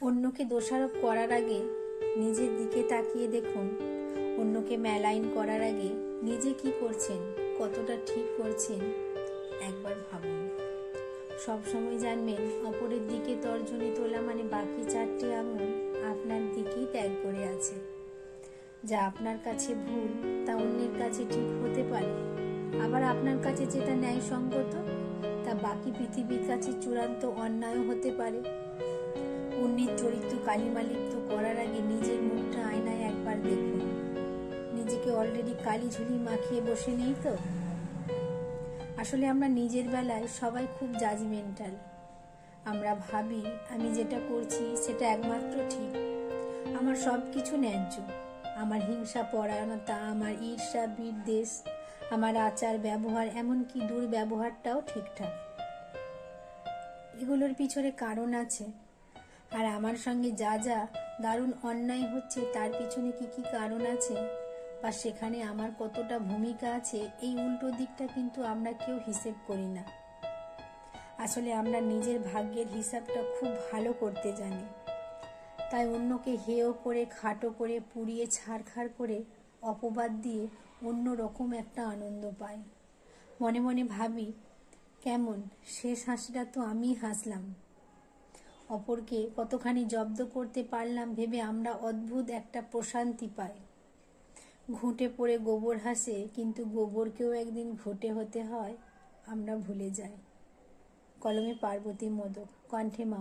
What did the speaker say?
অন্যকে দোষারোপ করার আগে নিজের দিকে তাকিয়ে দেখুন। অন্যকে মেলাইন করার আগে নিজে কি করছেন, কতটা ঠিক করছেন একবার ভাবুন। সবসময় জানবেন, অপরের দিকে তর্জনী তোলা মানে বাকি 4টি আঙুল আপনার দিকেই ত্যাগ করে আছে। যা আপনার কাছে ভুল তা অন্যের কাছে ঠিক হতে পারে, আবার আপনার কাছে যেটা ন্যায়সঙ্গত তা বাকি পৃথিবীর কাছে চূড়ান্ত অন্যায় হতে পারে। অন্যের চরিত্র কালিমালিপ্ত করার আগে নিজের মুখটা আয়নায় একবার দেখুন। নিজেকে অলরেডি কালি ঝুলি মাখিয়ে বসে নেই তো? আসলে আমরা নিজের বেলায় সবাই খুব জাজমেন্টাল। আমরা ভাবি আমি যেটা করছি সেটা একমাত্র ঠিক, আমার সব কিছু ন্যায্য, আমার হিংসা পরায়ণতা, আমার ঈর্ষা বিদ্বেষ, আমার আচার ব্যবহার, এমনকি দুর্ব্যবহারটাও ঠিকঠাক। এগুলোর পিছনে কারণ আছে। আর আমার সঙ্গে যা যা দারুণ অন্যায় হচ্ছে তার পিছনে কি কি কারণ আছে, বা সেখানে আমার কতটা ভূমিকা আছে, এই উল্টো দিকটা কিন্তু আমরা কেউ হিসেব করি না। আসলে আমরা নিজের ভাগ্যের হিসাবটা খুব ভালো করতে জানি। তাই অন্যকে হেয় করে, খাটো করে, পুড়িয়ে ছারখার করে, অপবাদ দিয়ে অন্য রকম একটা আনন্দ পাই। মনে মনে ভাবি, কেমন শেষ হাসিটা তো আমিই হাসলাম। অপরকে কতখানি জব্দ করতে পারলাম ভেবে আমরা অদ্ভুত একটা প্রশান্তি পাই। ঘুঁটে পড়ে গোবর হাসে, কিন্তু গোবরকেও একদিন ঘুঁটে হতে হয় আমরা ভুলে যাই। কলমে পার্বতী মোদক, কণ্ঠে মামা।